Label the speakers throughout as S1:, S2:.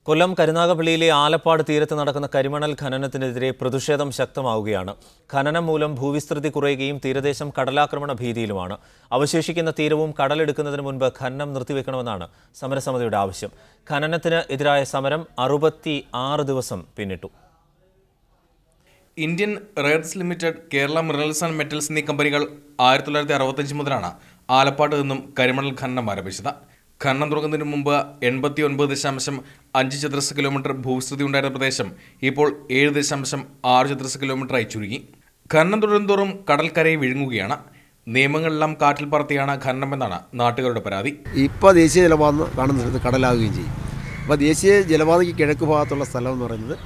S1: കൊല്ലം കരുനാഗപ്പള്ളിയിലെ ആലപ്പാട് തീരത്ത് നടക്കുന്ന കരിമണൽ ഖനനത്തിനെതിരെ പ്രതിഷേധം ശക്തമാവുകയാണ്. ഖനനം മൂലം ഭൂവിസ്തൃതി കുറയുകയും തീരദേശം കടലാക്രമണ ഭീതിയിലുമാണ്. അവശേഷിക്കുന്ന തീരവും കടലെടുക്കുന്നതിന് മുൻപ് ഖനനം നിർത്തിവെക്കണമെന്നാണ് സമരസമിതിയുടെ ആവശ്യം. ഖനനത്തിന് എതിരായ സമരം 66 ദിവസം പിന്നിട്ടു.
S2: Indian rares limited, Kerala minerals and metals എന്നീ കമ്പനികൾ 1965 മുതലാണ് ആലപ്പാട് നിന്നും കരിമണൽ ഖനനം ആരംഭിച്ചത്. ഖനനം തുടങ്ങുന്നതിന് മുമ്പ് 89.5 ചതുരശ്ര കിലോമീറ്റർ ഭൂവിസ്തൃതി ഉണ്ടായിരുന്ന പ്രദേശം ഇപ്പോൾ 7.6 ചതുരശ്ര കിലോമീറ്ററായി ചുരുങ്ങി. ഖനനം തുടരുന്തോറും കടൽക്കരയെ വിഴുങ്ങുകയാണ്. നിയമങ്ങളെല്ലാം കാറ്റിൽ പറത്തിയാണ് ഖനനമെന്നാണ് നാട്ടുകാരുടെ പരാതി.
S3: ഇപ്പോൾ ദേശീയ ജലപാത കാണുന്ന സ്ഥലത്ത് കടലാകുകയും ചെയ്യും. അപ്പോൾ ദേശീയ ജലപാതയ്ക്ക് കിഴക്ക് ഭാഗത്തുള്ള സ്ഥലം എന്ന് പറയുന്നത്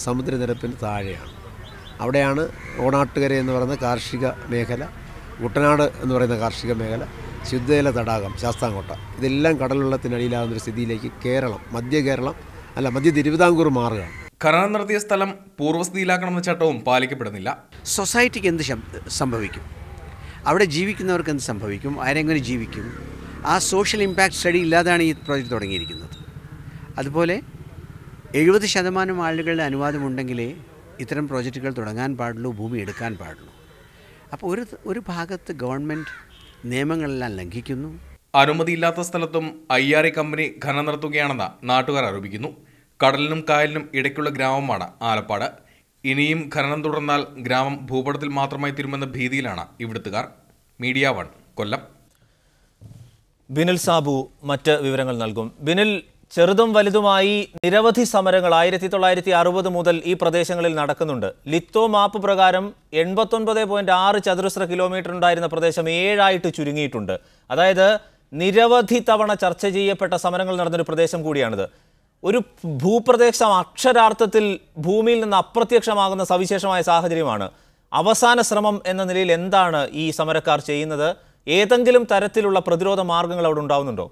S3: സമുദ്രനിരപ്പിന് താഴെയാണ്. അവിടെയാണ് ഓണാട്ടുകര എന്ന് പറയുന്ന കാർഷിക മേഖല, കുട്ടനാട് എന്ന് പറയുന്ന കാർഷിക മേഖല, ശുദ്ധജല തടാകം, ശാസ്താംകോട്ട, ഇതെല്ലാം കടൽവെള്ളത്തിനടിയിലാകുന്നൊരു സ്ഥിതിയിലേക്ക് മധ്യ തിരുവിതാംകൂർ മാറുകയാണ്.
S2: ഖനനം നടത്തിയ സ്ഥലം പൂർവ്വസ്ഥിതിയിലാക്കണമെന്ന ചട്ടവും പാലിക്കപ്പെടുന്നില്ല.
S4: സൊസൈറ്റിക്ക് എന്ത് സംഭവിക്കും? അവിടെ ജീവിക്കുന്നവർക്ക് എന്ത് സംഭവിക്കും? ആരെങ്ങനെ ജീവിക്കും? ആ സോഷ്യൽ ഇമ്പാക്റ്റ് സ്റ്റഡി ഇല്ലാതാണ് ഈ പ്രോജക്റ്റ് തുടങ്ങിയിരിക്കുന്നത്. അതുപോലെ 70% ആളുകളുടെ അനുവാദമുണ്ടെങ്കിലേ ഇത്തരം പ്രോജക്റ്റുകൾ തുടങ്ങാൻ പാടുള്ളൂ, ഭൂമി എടുക്കാൻ പാടുള്ളൂ. അപ്പോൾ ഒരു ഭാഗത്ത് ഗവൺമെൻറ് നിയമങ്ങളെല്ലാം ലംഘിക്കുന്നു.
S2: അനുമതിയില്ലാത്ത സ്ഥലത്തും IRA കമ്പനി ഖനനം നടത്തുകയാണെന്ന് നാട്ടുകാർ ആരോപിക്കുന്നു. കടലിനും കായലിനും ഇടയ്ക്കുള്ള ഗ്രാമമാണ് ആലപ്പാട്. ഇനിയും ഖനനം തുടർന്നാൽ ഗ്രാമം ഭൂപടത്തിൽ മാത്രമായി തീരുമെന്ന ഭീതിയിലാണ് ഇവിടുത്തുകാർ. മീഡിയ 1 കൊല്ലം.
S1: ബിനിൽ സാബു മറ്റ് വിവരങ്ങൾ നൽകും. ബിനിൽ, ചെറുതും വലുതുമായി നിരവധി സമരങ്ങൾ 1960 മുതൽ ഈ പ്രദേശങ്ങളിൽ നടക്കുന്നുണ്ട്. ലിത്തോ മാപ്പ് പ്രകാരം 89.6 ചതുരശ്ര കിലോമീറ്റർ ഉണ്ടായിരുന്ന പ്രദേശം 7 ചുരുങ്ങിയിട്ടുണ്ട്. അതായത് നിരവധി തവണ ചർച്ച ചെയ്യപ്പെട്ട സമരങ്ങൾ നടന്നൊരു പ്രദേശം കൂടിയാണിത്. ഒരു ഭൂപ്രദേശം അക്ഷരാർത്ഥത്തിൽ ഭൂമിയിൽ നിന്ന് അപ്രത്യക്ഷമാകുന്ന സവിശേഷമായ സാഹചര്യമാണ്. അവസാന ശ്രമം എന്ന നിലയിൽ എന്താണ് ഈ സമരക്കാർ ചെയ്യുന്നത്? ഏതെങ്കിലും തരത്തിലുള്ള പ്രതിരോധ മാർഗങ്ങൾ അവിടെ ഉണ്ടാവുന്നുണ്ടോ?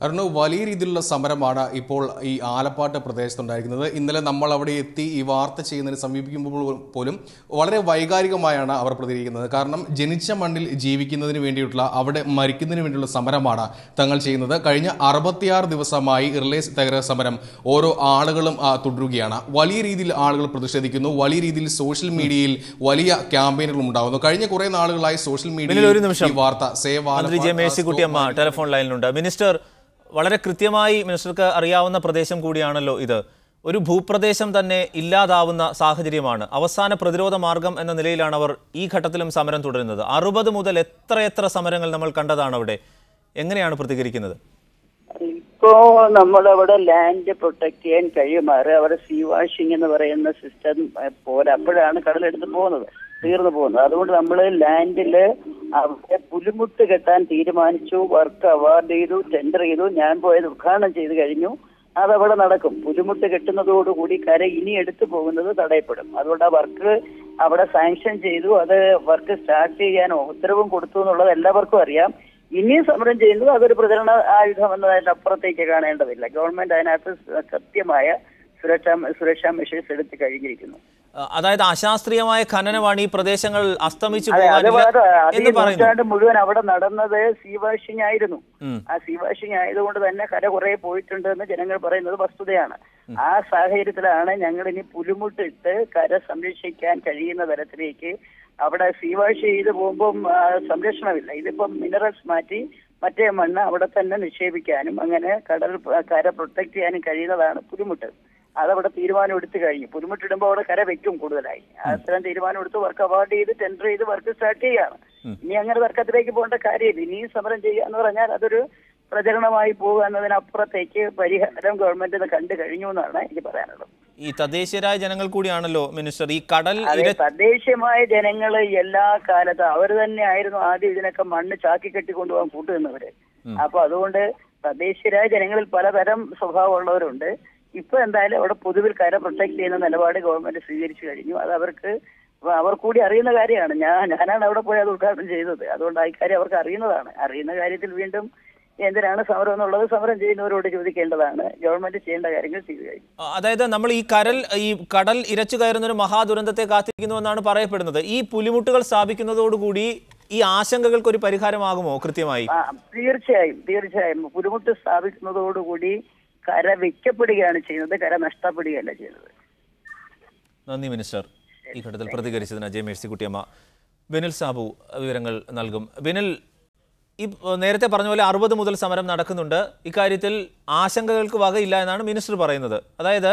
S2: അരുണ്, വലിയ രീതിയിലുള്ള സമരമാണ് ഇപ്പോൾ ഈ ആലപ്പാട്ട് പ്രദേശത്തുണ്ടായിരിക്കുന്നത്. ഇന്നലെ നമ്മൾ അവിടെ എത്തി ഈ വാർത്ത ചെയ്യുന്നതിന് സമീപിക്കുമ്പോൾ പോലും വളരെ വൈകാരികമായാണ് അവർ പ്രതികരിക്കുന്നത്. കാരണം ജനിച്ച മണ്ണിൽ ജീവിക്കുന്നതിന് വേണ്ടിയിട്ടുള്ള, അവിടെ മരിക്കുന്നതിന് വേണ്ടിയുള്ള സമരമാണ് തങ്ങൾ ചെയ്യുന്നത്. കഴിഞ്ഞ 66 ദിവസമായി റിലേ സത്യാഗ്രഹ സമരം ഓരോ ആളുകളും തുടരുകയാണ്. വലിയ രീതിയിൽ ആളുകൾ പ്രതിഷേധിക്കുന്നു. വലിയ രീതിയിൽ സോഷ്യൽ മീഡിയയിൽ വലിയ ക്യാമ്പയിനുകളും ഉണ്ടാകുന്നു. കഴിഞ്ഞ കുറെ നാളുകളായി സോഷ്യൽ മീഡിയയിൽ ഈ വാർത്ത
S1: ടെലിഫോൺ ലൈനിലുണ്ട്. മിനിസ്റ്റർ, വളരെ കൃത്യമായി മിനിസ്റ്റർക്ക് അറിയാവുന്ന പ്രദേശം കൂടിയാണല്ലോ ഇത്. ഒരു ഭൂപ്രദേശം തന്നെ ഇല്ലാതാവുന്ന സാഹചര്യമാണ്. അവസാന പ്രതിരോധ മാർഗം എന്ന നിലയിലാണ് അവർ ഈ ഘട്ടത്തിലും സമരം തുടരുന്നത്. 60 മുതൽ എത്ര സമരങ്ങൾ നമ്മൾ കണ്ടതാണ് അവിടെ. എങ്ങനെയാണ് പ്രതികരിക്കുന്നത്?
S5: ഇപ്പോ നമ്മളവിടെ ലാൻഡ് പ്രൊട്ടക്ട് ചെയ്യാൻ കഴിയുമാറ് അവിടെ സീ വാഷിംഗ് എന്ന് പറയുന്ന സിസ്റ്റം പോലെ അപ്പോഴാണ് കടലെടുത്ത് തീർന്നു പോകുന്നത്. അതുകൊണ്ട് നമ്മൾ ലാൻഡില് അവിടെ പുലിമുട്ട് കെട്ടാൻ തീരുമാനിച്ചു. വർക്ക് അവാർഡ് ചെയ്തു, ടെൻഡർ ചെയ്തു. ഞാൻ പോയത് ഉദ്ഘാടനം ചെയ്ത് കഴിഞ്ഞു. അതവിടെ നടക്കും. പുലിമുട്ട് കെട്ടുന്നതോടുകൂടി കര ഇനി എടുത്തു പോകുന്നത് തടയപ്പെടും. അതുകൊണ്ട് ആ വർക്ക് അവിടെ സാങ്ഷൻ ചെയ്തു. അത് വർക്ക് സ്റ്റാർട്ട് ചെയ്യാൻ ഉത്തരവും കൊടുത്തു എന്നുള്ളത് എല്ലാവർക്കും അറിയാം. ഇനിയും സമരം ചെയ്യുന്നത് അതൊരു പ്രചരണ ആയുധം എന്നതിന്റെ അപ്പുറത്തേക്ക് കാണേണ്ടതില്ല. ഗവൺമെന്റ് അതിനകത്ത് കൃത്യമായ സുരക്ഷാ മെഷേഴ്സ് എടുത്ത് കഴിഞ്ഞിരിക്കുന്നു.
S1: അതായത് അശാസ്ത്രീയമായ ഖനനമാണ് ഈ പ്രദേശങ്ങൾ അസ്തമിച്ചു
S5: നൂറ്റാണ്ട് മുഴുവൻ അവിടെ നടന്നത് സീ വാഷിംഗ് ആയിരുന്നു. ആ സീ വാഷിംഗ് ആയതുകൊണ്ട് തന്നെ കര കുറെ പോയിട്ടുണ്ട് എന്ന് ജനങ്ങൾ പറയുന്നത് വസ്തുതയാണ്. ആ സാഹചര്യത്തിലാണ് ഞങ്ങൾ ഇനി പുലിമുട്ടിട്ട് കര സംരക്ഷിക്കാൻ കഴിയുന്ന തരത്തിലേക്ക് അവിടെ സീ വാഷ് ചെയ്ത് പോകുമ്പം സംരക്ഷണമില്ല. ഇതിപ്പം മിനറൽസ് മാറ്റി മറ്റേ മണ്ണ് അവിടെ തന്നെ നിക്ഷേപിക്കാനും അങ്ങനെ കര പ്രൊട്ടക്ട് ചെയ്യാനും കഴിയുന്നതാണ് പുലിമുട്ട്. അതവിടെ തീരുമാനം എടുത്തു കഴിഞ്ഞു. പുലിമുട്ടിടുമ്പോൾ അവിടെ കര വെക്കും കൂടുതലായി. അത്തരം തീരുമാനം എടുത്ത് വർക്ക് അവാർഡ് ചെയ്ത് ടെൻഡർ ചെയ്ത് വർക്ക് സ്റ്റാർട്ട് ചെയ്യാണ്. ഇനി അങ്ങനെ തർക്കത്തിലേക്ക് പോകേണ്ട കാര്യമില്ല. ഇനിയും സമരം ചെയ്യുക എന്ന് പറഞ്ഞാൽ അതൊരു പ്രചരണമായി പോകുക എന്നതിനപ്പുറത്തേക്ക് പരിഹാരം ഗവൺമെന്റ് കണ്ടു കഴിഞ്ഞു എന്നാണ് എനിക്ക് പറയാനുള്ളത്.
S1: ഈ തദ്ദേശീയരായ ജനങ്ങൾ കൂടിയാണല്ലോ മിനിസ്റ്റർ ഈ കടൽ
S5: തദ്ദേശീയമായ ജനങ്ങള് എല്ലാ കാലത്തും അവർ തന്നെ ആയിരുന്നു ആദ്യം ഇതിനൊക്കെ മണ്ണ് ചാക്കി കെട്ടിക്കൊണ്ടുപോകാൻ കൂട്ടുനിന്നവര്. അപ്പൊ അതുകൊണ്ട് തദ്ദേശീയരായ ജനങ്ങളിൽ പലതരം സ്വഭാവമുള്ളവരുണ്ട്. ഇപ്പൊ എന്തായാലും അവിടെ പൊതുവിൽ കര പ്രൊട്ടക്ട് ചെയ്യുന്ന നിലപാട് ഗവൺമെന്റ് സ്വീകരിച്ചു കഴിഞ്ഞു. അത് അവർ കൂടി അറിയുന്ന കാര്യമാണ്. ഞാനാണ് അവിടെ പോയി അത് ഉദ്ഘാടനം ചെയ്തത്. അതുകൊണ്ട് ആ കാര്യം അവർക്ക് അറിയുന്നതാണ്. അറിയുന്ന കാര്യത്തിൽ വീണ്ടും എന്തിനാണ് സമരം എന്നുള്ളത് സമരം ചെയ്യുന്നവരോട് ചോദിക്കേണ്ടതാണ്. ഗവൺമെന്റ് ചെയ്യേണ്ട കാര്യങ്ങൾ ചെയ്തു കഴിഞ്ഞു.
S1: അതായത് നമ്മൾ ഈ കടൽ ഇരച്ചു കയറുന്ന ഒരു മഹാദുരന്തത്തെ കാത്തിരിക്കുന്നുവെന്നാണ് പറയപ്പെടുന്നത്. ഈ പുലിമുട്ടുകൾ സ്ഥാപിക്കുന്നതോടുകൂടി ഈ ആശങ്കകൾക്ക് ഒരു പരിഹാരമാകുമോ കൃത്യമായി?
S5: തീർച്ചയായും പുലിമുട്ട് സ്ഥാപിക്കുന്നതോടുകൂടി കര വെക്കപ്പെടുകയാണ് ചെയ്യുന്നത്, കര നഷ്ടപ്പെടുകയല്ല ചെയ്യുന്നത്.
S1: നന്ദി മിനിസ്റ്റർ, ഈ ഘട്ടത്തിൽ പ്രതികരിച്ചതിന് അജയ് മേഴ്സിക്കുട്ടിയമ്മ. ബിനിൽ സാബു വിവരങ്ങൾ നൽകും. ബിനിൽ, ഈ നേരത്തെ പറഞ്ഞ പോലെ 60 മുതൽ സമരം നടക്കുന്നുണ്ട്. ഇക്കാര്യത്തിൽ ആശങ്കകൾക്ക് വകയില്ല എന്നാണ് മിനിസ്റ്റർ പറയുന്നത്. അതായത്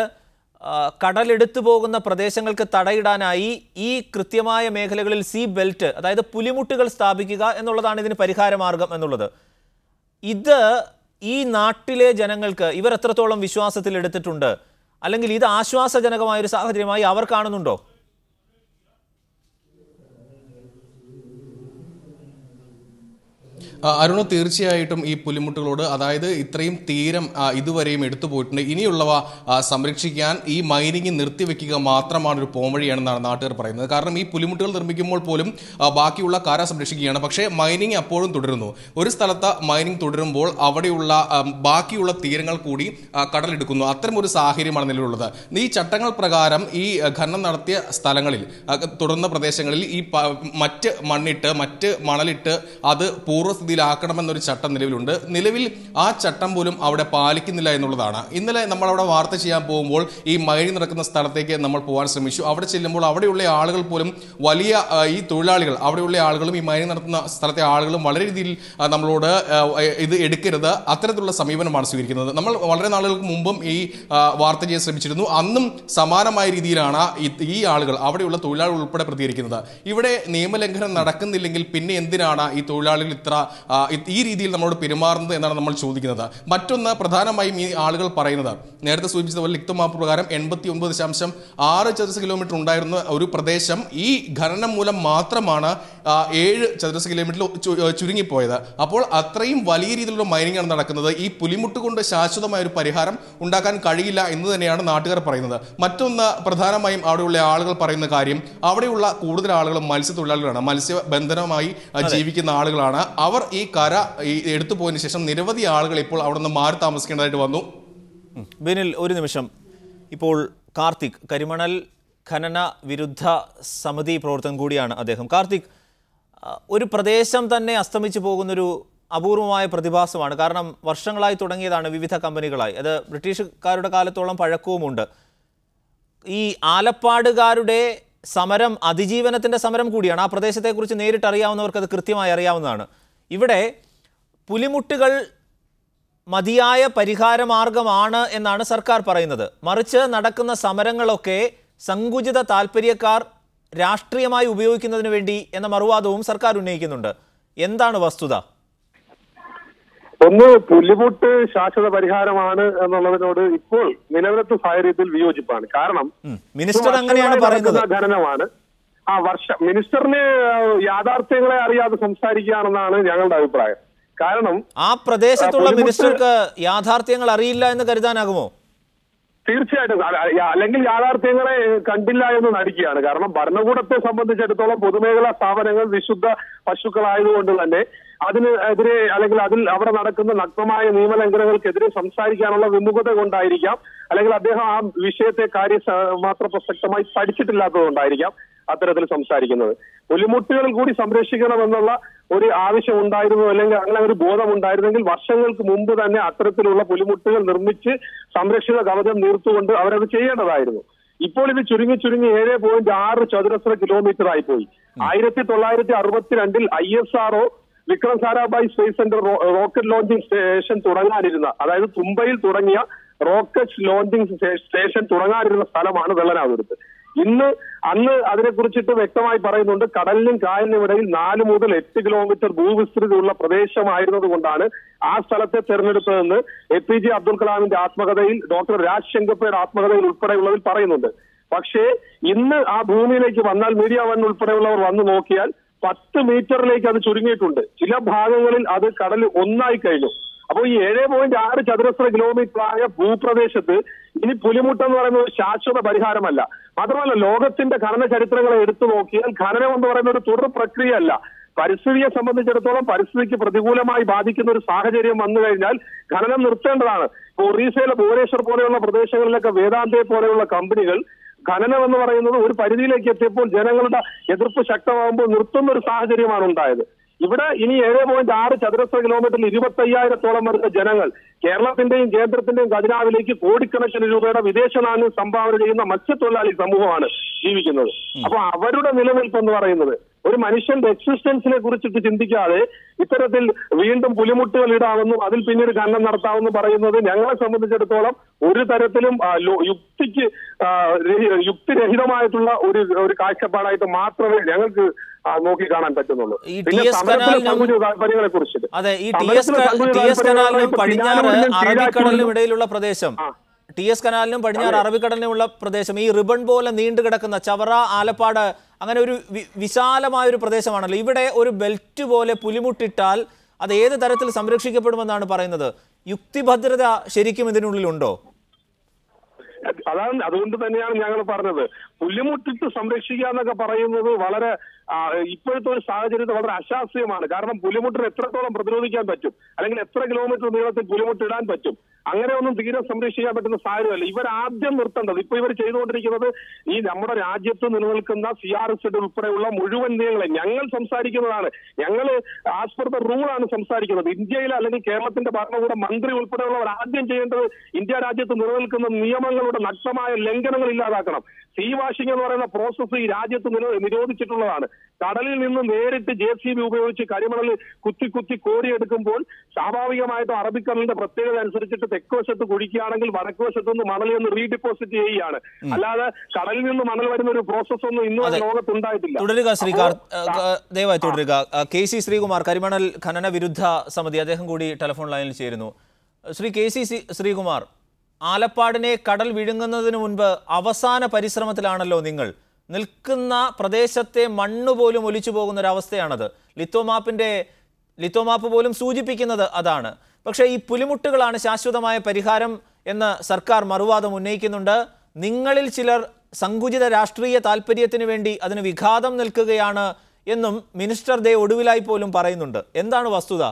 S1: കടലെടുത്തു പോകുന്ന പ്രദേശങ്ങൾക്ക് തടയിടാനായി ഈ കൃത്യമായ മേഖലകളിൽ സീ ബെൽറ്റ്, അതായത് പുലിമുട്ടുകൾ സ്ഥാപിക്കുക എന്നുള്ളതാണ് ഇതിന് പരിഹാരമാർഗം എന്നുള്ളത്. ഇത് ഈ നാട്ടിലെ ജനങ്ങൾക്ക് ഇവർ എത്രത്തോളം വിശ്വാസത്തിൽ എടുത്തിട്ടുണ്ട്, അല്ലെങ്കിൽ ഇത് ആശ്വാസജനകമായൊരു സാഹചര്യമായി അവർ കാണുന്നുണ്ടോ?
S2: അരുണ്, തീർച്ചയായിട്ടും ഈ പുലിമുട്ടുകളോട്, അതായത് ഇത്രയും തീരം ഇതുവരെയും എടുത്തു പോയിട്ടുണ്ട്, ഇനിയുള്ളവ സംരക്ഷിക്കാൻ ഈ മൈനിങ് നിർത്തിവെക്കുക മാത്രമാണ് ഒരു പോംവഴിയാണെന്നാണ് നാട്ടുകാർ പറയുന്നത്. കാരണം ഈ പുലിമുട്ടുകൾ നിർമ്മിക്കുമ്പോൾ പോലും ബാക്കിയുള്ള കര സംരക്ഷിക്കുകയാണ്, പക്ഷേ മൈനിങ് അപ്പോഴും തുടരുന്നു. ഒരു സ്ഥലത്ത് മൈനിങ് തുടരുമ്പോൾ അവിടെയുള്ള ബാക്കിയുള്ള തീരങ്ങൾ കൂടി കടലെടുക്കുന്നു. അത്തരമൊരു സാഹചര്യമാണ് നിലവിലുള്ളത്. ഈ ചട്ടങ്ങൾ പ്രകാരം ഈ ഖനനം നടത്തിയ സ്ഥലങ്ങളിൽ, തുടർന്ന പ്രദേശങ്ങളിൽ ഈ മറ്റ് മണ്ണിട്ട് മറ്റ് മണലിട്ട് അത് പൂർവ്വസ്ഥിതിയിലാക്കണമെന്നൊരു ചട്ടം നിലവിലുണ്ട്. നിലവിൽ ആ ചട്ടം പോലും അവിടെ പാലിക്കുന്നില്ല എന്നുള്ളതാണ്. ഇന്നലെ നമ്മൾ അവിടെ വാർത്ത ചെയ്യാൻ പോകുമ്പോൾ ഈ മൈനിങ് നടക്കുന്ന സ്ഥലത്തേക്ക് നമ്മൾ പോകാൻ ശ്രമിച്ചു. അവിടെ ചെല്ലുമ്പോൾ അവിടെയുള്ള ആളുകൾ പോലും വലിയ ഈ തൊഴിലാളികൾ, അവിടെയുള്ള ആളുകളും ഈ മൈനിങ് നടത്തുന്ന സ്ഥലത്തെ ആളുകളും വളരെ രീതിയിൽ നമ്മളോട് ഇത് എടുക്കരുത്, അത്തരത്തിലുള്ള സമീപനമാണ് സ്വീകരിക്കുന്നത്. നമ്മൾ വളരെ നാളുകൾക്ക് മുമ്പും ഈ വാർത്ത ചെയ്യാൻ ശ്രമിച്ചിരുന്നു. അന്നും സമാനമായ രീതിയിലാണ് ഈ ആളുകൾ, അവിടെയുള്ള തൊഴിലാളികൾ ഉൾപ്പെടെ പ്രതികരിക്കുന്നത്. ഇവിടെ നിയമലംഘനം നടക്കുന്നില്ലെങ്കിൽ പിന്നെ എന്തിനാണ് ഈ തൊഴിലാളികൾ ഈ രീതിയിൽ നമ്മളോട് പെരുമാറുന്നത് എന്നാണ് നമ്മൾ ചോദിക്കുന്നത്. മറ്റൊന്ന്, പ്രധാനമായും ഈ ആളുകൾ പറയുന്നത്, നേരത്തെ സൂചിപ്പിച്ചതുപോലെ ലിഖ്ത മാപ്പ് പ്രകാരം 89.6 ചതുരശ്ര കിലോമീറ്റർ ഉണ്ടായിരുന്ന ഒരു പ്രദേശം ഈ ഖനനം മൂലം മാത്രമാണ് 7 ചതുരശ്ര കിലോമീറ്ററിൽ ചുരുങ്ങിപ്പോയത്. അപ്പോൾ അത്രയും വലിയ രീതിയിലുള്ള മൈനിങ് ആണ് നടക്കുന്നത്. ഈ പുലിമുട്ട് കൊണ്ട് ശാശ്വതമായ ഒരു പരിഹാരം ഉണ്ടാക്കാൻ കഴിയില്ല എന്ന് തന്നെയാണ് നാട്ടുകാർ പറയുന്നത്. മറ്റൊന്ന്, പ്രധാനമായും അവിടെയുള്ള ആളുകൾ പറയുന്ന കാര്യം, അവിടെയുള്ള കൂടുതൽ ആളുകളും മത്സ്യത്തൊഴിലാളികളാണ്, മത്സ്യബന്ധനമായി ജീവിക്കുന്ന ആളുകളാണ്. അവർ ഈ കര എടുത്തു പോയതിനു ശേഷം നിരവധി ആളുകൾ ഇപ്പോൾ അവിടെ നിന്ന് മാറി താമസിക്കേണ്ടതായിട്ട് വന്നു.
S1: ബിനിൽ, ഒരു നിമിഷം. ഇപ്പോൾ കാർത്തിക്, കരിമണൽ ഖനന വിരുദ്ധ സമിതി പ്രവർത്തകൻ കൂടിയാണ് അദ്ദേഹം. കാർത്തിക്, ഒരു പ്രദേശം തന്നെ അസ്തമിച്ചു പോകുന്നൊരു അപൂർവമായ പ്രതിഭാസമാണ്. കാരണം വർഷങ്ങളായി തുടങ്ങിയതാണ് വിവിധ കമ്പനികളായി. അത് ബ്രിട്ടീഷുകാരുടെ കാലത്തോളം പഴക്കവുമുണ്ട്. ഈ ആലപ്പാടുകാരുടെ സമരം അതിജീവനത്തിൻ്റെ സമരം കൂടിയാണ്. ആ പ്രദേശത്തെക്കുറിച്ച് നേരിട്ട് അറിയാവുന്നവർക്ക് അത് കൃത്യമായി അറിയാവുന്നതാണ്. ഇവിടെ പുലിമുട്ടുകൾ മതിയായ പരിഹാരമാർഗമാണ് എന്നാണ് സർക്കാർ പറയുന്നത്. മറിച്ച് നടക്കുന്ന സമരങ്ങളൊക്കെ സങ്കുചിത താല്പര്യക്കാർ രാഷ്ട്രീയമായി ഉപയോഗിക്കുന്നതിന് വേണ്ടി എന്ന മറുവാദവും സർക്കാർ ഉന്നയിക്കുന്നുണ്ട്. എന്താണ് വസ്തുത?
S6: ഒന്ന്, പുലിമുട്ട് ശാശ്വത പരിഹാരമാണ് എന്നുള്ളതിനോട് ഇപ്പോൾ നിലവിലത്തെ സാഹചര്യത്തിൽ വിയോജിപ്പാണ്. കാരണം
S1: മിനിസ്റ്റർ അങ്ങനെയാണ് പറയുന്നത്.
S6: ഖനനമാണ് മിനിസ്റ്ററിന് യാഥാർത്ഥ്യങ്ങളെ അറിയാതെ സംസാരിക്കുകയാണെന്നാണ് ഞങ്ങളുടെ അഭിപ്രായം. കാരണം
S1: ആ പ്രദേശത്തുള്ള മിനിസ്റ്റർക്ക് യാഥാർത്ഥ്യങ്ങൾ അറിയില്ല എന്ന് കരുതാനാകുമോ?
S6: തീർച്ചയായിട്ടും, അല്ലെങ്കിൽ യാഥാർത്ഥ്യങ്ങളെ കണ്ടില്ല എന്ന് നടിക്കുകയാണ്. കാരണം ഭരണകൂടത്തെ സംബന്ധിച്ചിടത്തോളം പൊതുമേഖലാ സ്ഥാപനങ്ങൾ വിശുദ്ധ പശുക്കളായതുകൊണ്ട് തന്നെ അതിനെതിരെ, അല്ലെങ്കിൽ അവിടെ നടക്കുന്ന നഗ്നമായ നിയമലംഘനങ്ങൾക്കെതിരെ സംസാരിക്കാനുള്ള വിമുഖത കൊണ്ടായിരിക്കാം, അല്ലെങ്കിൽ അദ്ദേഹം ആ വിഷയത്തെ മാത്രം പ്രസക്തമായി പഠിച്ചിട്ടില്ലാത്തതുകൊണ്ടായിരിക്കാം അത്തരത്തിൽ സംസാരിക്കുന്നത്. പുലിമുട്ടുകളിൽ കൂടി സംരക്ഷിക്കണമെന്നുള്ള ഒരു ആവശ്യം ഉണ്ടായിരുന്നു, അല്ലെങ്കിൽ അങ്ങനെ ഒരു ബോധം ഉണ്ടായിരുന്നെങ്കിൽ വർഷങ്ങൾക്ക് മുമ്പ് തന്നെ അത്തരത്തിലുള്ള പുലിമുട്ടുകൾ നിർമ്മിച്ച് സംരക്ഷിത കവചം നീർത്തുകൊണ്ട് അവരത് ചെയ്യേണ്ടതായിരുന്നു. ഇപ്പോൾ ഇത് ചുരുങ്ങി 7.6 ചതുരശ്ര കിലോമീറ്റർ ആയിപ്പോയി. 1962 ISRO Vikram Sarabhai space centre rocket launching station തുടങ്ങാനിരുന്ന, അതായത് തുമ്പയിൽ തുടങ്ങിയ റോക്കറ്റ് ലോഞ്ചിങ് സ്റ്റേഷൻ തുടങ്ങാനിരുന്ന സ്ഥലമാണ് വെള്ളനാതുരത്ത്. അന്ന് അതിനെക്കുറിച്ചിട്ട് വ്യക്തമായി പറയുന്നുണ്ട്, കടലിനും കായലിനും ഇടയിൽ 4 മുതൽ 8 കിലോമീറ്റർ ഭൂവിസ്തൃതിയുള്ള പ്രദേശമായിരുന്നത് കൊണ്ടാണ് ആ സ്ഥലത്തെ തെരഞ്ഞെടുത്തതെന്ന് APJ അബ്ദുൽ കലാമിന്റെ ആത്മകഥയിൽ, ഡോക്ടർ രാജ് ശങ്കപ്പയുടെ ആത്മകഥയിൽ ഉൾപ്പെടെയുള്ളതിൽ പറയുന്നുണ്ട്. പക്ഷേ ഇന്ന് ആ ഭൂമിയിലേക്ക് വന്നാൽ, മീഡിയ വൺ ഉൾപ്പെടെയുള്ളവർ വന്നു നോക്കിയാൽ 10 മീറ്ററിലേക്ക് അത് ചുരുങ്ങിയിട്ടുണ്ട്. ചില ഭാഗങ്ങളിൽ അത് കടൽ ഒന്നായി കഴിഞ്ഞു. അപ്പോൾ ഈ 7.6 ചതുരശ്ര കിലോമീറ്റർ ആയ ഭൂപ്രദേശത്ത് ഇനി പുലിമുട്ടെന്ന് പറയുന്നത് ശാശ്വത പരിഹാരമല്ല. മാത്രമല്ല, ലോകത്തിന്റെ ഖനന ചരിത്രങ്ങളെ എടുത്തു നോക്കിയാൽ ഖനനം എന്ന് പറയുന്ന ഒരു തുടർ പ്രക്രിയയല്ല. പരിസ്ഥിതിയെ സംബന്ധിച്ചിടത്തോളം പരിസ്ഥിതിക്ക് പ്രതികൂലമായി ബാധിക്കുന്ന ഒരു സാഹചര്യം വന്നു കഴിഞ്ഞാൽ ഖനനം നിർത്തേണ്ടതാണ്. ഒറീസയിലെ ഭുവനേശ്വർ പോലെയുള്ള പ്രദേശങ്ങളിലൊക്കെ വേദാന്തയെ പോലെയുള്ള കമ്പനികൾ ഖനനം എന്ന് പറയുന്നത് ഒരു പരിധിയിലേക്ക് എത്തിയപ്പോൾ ജനങ്ങളുടെ എതിർപ്പ് ശക്തമാകുമ്പോൾ നിർത്തുന്ന ഒരു സാഹചര്യമാണ് ഉണ്ടായത്. ഇവിടെ ഇനി 7.6 ചതുരശ്ര കിലോമീറ്ററിൽ 25,000-ഓളം വരുന്ന ജനങ്ങൾ കേരളത്തിന്റെയും കേന്ദ്രത്തിന്റെയും ഖജനാവിലേക്ക് കോടിക്കണക്കിന് രൂപയുടെ വിദേശ നാണ്യം സംഭാവന ചെയ്യുന്ന മത്സ്യത്തൊഴിലാളി സമൂഹമാണ് ജീവിക്കുന്നത്. അപ്പൊ അവരുടെ നിലനിൽപ്പ് എന്ന് പറയുന്നത് ഒരു മനുഷ്യന്റെ എക്സിസ്റ്റൻസിനെ കുറിച്ചിട്ട് ചിന്തിക്കാതെ ഇത്തരത്തിൽ വീണ്ടും പുലിമുട്ടുകൾ ഇടാമെന്നും അതിൽ പിന്നീട് ഖനനം നടത്താമെന്നും പറയുന്നത് ഞങ്ങളെ സംബന്ധിച്ചിടത്തോളം ഒരു തരത്തിലും യുക്തിരഹിതമായിട്ടുള്ള ഒരു കാഴ്ചപ്പാടായിട്ട് മാത്രമേ ഞങ്ങൾക്ക് നോക്കി കാണാൻ പറ്റുന്നുള്ളൂ. പിന്നെ സമരത്തിലെ താല്പര്യങ്ങളെ കുറിച്ചിട്ട്
S1: അതെ, ഈ ടി എസ് കനാലിനും പടിഞ്ഞാറ് അറബിക്കടലിനും ഇടയിലുള്ള പ്രദേശം, ടി എസ് കനാലിനും പടിഞ്ഞാറ് അറബിക്കടലിനുമുള്ള പ്രദേശം ഈ റിബൺ പോലെ നീണ്ടു കിടക്കുന്ന ചവറ, ആലപ്പാട് അങ്ങനെ ഒരു വിശാലമായ ഒരു പ്രദേശമാണല്ലോ. ഇവിടെ ഒരു ബെൽറ്റ് പോലെ പുലിമുട്ടിട്ടാൽ അത് ഏത് തരത്തിൽ സംരക്ഷിക്കപ്പെടുമെന്നാണ് പറയുന്നത്? യുക്തിഭദ്രത ശരിക്കും ഇതിനുള്ളിലുണ്ടോ?
S6: അതാണ്, അതുകൊണ്ട് തന്നെയാണ് ഞങ്ങൾ പറഞ്ഞത് പുലിമുട്ടിട്ട് സംരക്ഷിക്കുക എന്നൊക്കെ പറയുന്നത് വളരെ ഇപ്പോഴത്തെ ഒരു സാഹചര്യത്തിൽ വളരെ അശാസ്ത്രീയമാണ്. കാരണം പുലിമുട്ടിന് എത്രത്തോളം പ്രതിരോധിക്കാൻ പറ്റും, അല്ലെങ്കിൽ എത്ര കിലോമീറ്റർ നീളത്തിൽ പുലിമുട്ടിടാൻ പറ്റും, അങ്ങനെ ഒന്നും തീരെ സംരക്ഷിക്കാൻ പറ്റുന്ന സാഹചര്യമല്ല. ഇവർ ആദ്യം നിർത്തേണ്ടത് ഇപ്പൊ ഇവർ ചെയ്തുകൊണ്ടിരിക്കുന്നത് ഈ നമ്മുടെ രാജ്യത്ത് നിലനിൽക്കുന്ന CRZ ഉൾപ്പെടെയുള്ള മുഴുവൻ നിയമങ്ങളെ ഞങ്ങൾ സംസാരിക്കുന്നതാണ്. ഞങ്ങൾ ആസ് പെർ ദ റൂളാണ് സംസാരിക്കുന്നത്. ഇന്ത്യയിലെ അല്ലെങ്കിൽ കേരളത്തിന്റെ ഭരണകൂട മന്ത്രി ഉൾപ്പെടെയുള്ളവർ ആദ്യം ചെയ്യേണ്ടത് ഇന്ത്യ രാജ്യത്ത് നിലനിൽക്കുന്ന നിയമങ്ങളുടെ നഗ്നമായ ലംഘനങ്ങൾ ഇല്ലാതാക്കണം. സീ വാഷിംഗ് എന്ന് പറയുന്ന പ്രോസസ്സ് ഈ രാജ്യത്ത് നിരോധിച്ചിട്ടുള്ളതാണ്. കടലിൽ നിന്ന് നേരിട്ട് JCB ഉപയോഗിച്ച് കരിമണൽ കുത്തി കോരിയെടുക്കുമ്പോൾ സ്വാഭാവികമായിട്ടും അറബിക്കടലിന്റെ പ്രത്യേകത അനുസരിച്ചിട്ട് തെക്ക് വശത്ത് കുഴിക്കുകയാണെങ്കിൽ വടക്ക് വശത്ത് നിന്ന് മണലിൽ നിന്ന് റീഡിപ്പോസിറ്റ് ചെയ്യുകയാണ്. അല്ലാതെ കടലിൽ നിന്ന് മണൽ വരുന്ന ഒരു പ്രോസസ് ഒന്നും ഇന്നും ലോകത്തുണ്ടായിട്ടില്ല.
S1: തുടരുക ശ്രീ ദയവായി തുടരുക. KC ശ്രീകുമാർ, കരിമണൽ ഖനന വിരുദ്ധ സമിതി, അദ്ദേഹം കൂടി ടെലിഫോൺ ലൈനിൽ ചേരുന്നു. ശ്രീ KC ശ്രീകുമാർ, ആലപ്പാടിനെ കടൽ വിഴുങ്ങുന്നതിന് മുൻപ് അവസാന പരിശ്രമത്തിലാണല്ലോ നിങ്ങൾ. നിൽക്കുന്ന പ്രദേശത്തെ മണ്ണുപോലും ഒലിച്ചു പോകുന്ന ഒരവസ്ഥയാണത്. ലിത്തോമാപ്പ് പോലും സൂചിപ്പിക്കുന്നത് അതാണ്. പക്ഷേ ഈ പുലിമുട്ടുകളാണ് ശാശ്വതമായ പരിഹാരം എന്ന് സർക്കാർ മറുവാദം ഉന്നയിക്കുന്നുണ്ട്. നിങ്ങളിൽ ചിലർ സങ്കുചിത രാഷ്ട്രീയ താല്പര്യത്തിന് വേണ്ടി അതിന് വിഘാതം നിൽക്കുകയാണ് എന്നും മിനിസ്റ്റർ ദേ ഒടുവിലായി പോലും പറയുന്നുണ്ട്. എന്താണ് വസ്തുത?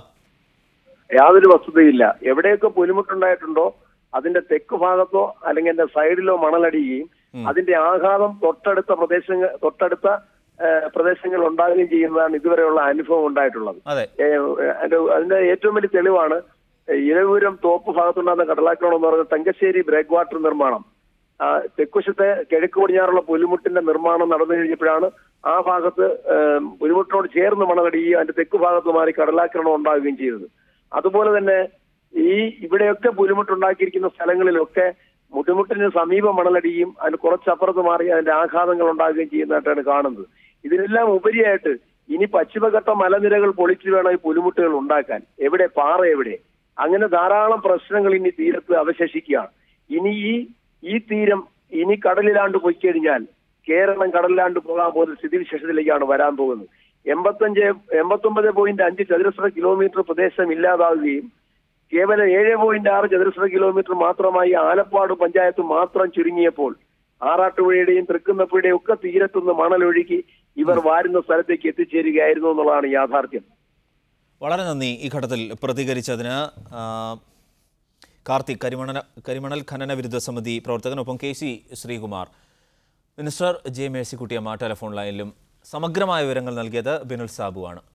S7: യാതൊരു വസ്തുതയില്ല. എവിടെയൊക്കെ പുലിമുട്ടുണ്ടായിട്ടുണ്ടോ അതിന്റെ തെക്ക് ഭാഗത്തോ അല്ലെങ്കിൽ അതിന്റെ സൈഡിലോ മണലടിയുകയും അതിന്റെ ആഘാതം തൊട്ടടുത്ത പ്രദേശങ്ങൾ ഉണ്ടാകുകയും ചെയ്യുന്നതാണ് ഇതുവരെയുള്ള അനുഭവം ഉണ്ടായിട്ടുള്ളത്. അതിന്റെ ഏറ്റവും വലിയ തെളിവാണ് ഇരവൂരം തോപ്പ് ഭാഗത്തുണ്ടാകുന്ന കടലാക്രമണം എന്ന് പറയുന്ന തങ്കശ്ശേരി ബ്രേക്ക് വാട്ടർ നിർമ്മാണം. തെക്കുവശത്തെ കിഴക്ക് പടിഞ്ഞാറുള്ള പുലിമുട്ടിന്റെ നിർമ്മാണം നടന്നു കഴിഞ്ഞപ്പോഴാണ് ആ ഭാഗത്ത് പുലിമുട്ടിനോട് ചേർന്ന് മണലടിയുകയും അതിന്റെ തെക്ക് ഭാഗത്ത് മാറി കടലാക്രമണം ഉണ്ടാവുകയും ചെയ്തത്. അതുപോലെ തന്നെ ഇവിടെയൊക്കെ പുലിമുട്ടുണ്ടാക്കിയിരിക്കുന്ന സ്ഥലങ്ങളിലൊക്കെ മുട്ടുമുട്ടിന് സമീപം മണലടിയും അതിന് കുറച്ചപ്പുറത്ത് മാറി അതിന്റെ ആഘാതങ്ങൾ ഉണ്ടാകുകയും ചെയ്യുന്നതായിട്ടാണ് കാണുന്നത്. ഇതിനെല്ലാം ഉപരിയായിട്ട് ഇനി പശ്ചിമഘട്ട മലനിരകൾ പൊളിച്ചു വേണം ഈ പുലിമുട്ടുകൾ ഉണ്ടാക്കാൻ. എവിടെ പാറ, എവിടെ? അങ്ങനെ ധാരാളം പ്രശ്നങ്ങൾ ഇനി തീരത്ത് അവശേഷിക്കുകയാണ്. ഇനി ഈ തീരം ഇനി കടലിലാണ്ട് പോയി കഴിഞ്ഞാൽ കേരളം കടലിലാണ്ട് പോകാൻ പോകുന്ന സ്ഥിതിവിശേഷത്തിലേക്കാണ് വരാൻ പോകുന്നത്. 89.5 ചതുരശ്ര കിലോമീറ്റർ പ്രദേശം ഇല്ലാതാവുകയും കേവലം 7.6 ചതുരശ്ര കിലോമീറ്റർ മാത്രമായി ആലപ്പാട് പഞ്ചായത്ത് മാത്രം ചുരുങ്ങിയപ്പോൾ ആറാട്ടുപുഴയുടെയും തൃക്കുന്നപ്പുഴയുടെയും ഒക്കെ തീരത്തുനിന്ന് മണലൊഴുകി ഇവർ വാരുന്ന സ്ഥലത്തേക്ക് എത്തിച്ചേരുകയായിരുന്നു എന്നുള്ളതാണ് യാഥാർത്ഥ്യം.
S1: വളരെ നന്ദി ഈ ഘട്ടത്തിൽ പ്രതികരിച്ചതിന്. കാർത്തിക്, കരിമണൽ ഖനന വിരുദ്ധ സമിതി പ്രവർത്തകനൊപ്പം KC Sreekumar. Minister J. Mercykuttyamma telephone ലൈനിലും സമഗ്രമായ വിവരങ്ങൾ നൽകിയത് ബിനുൽ സാബു ആണ്.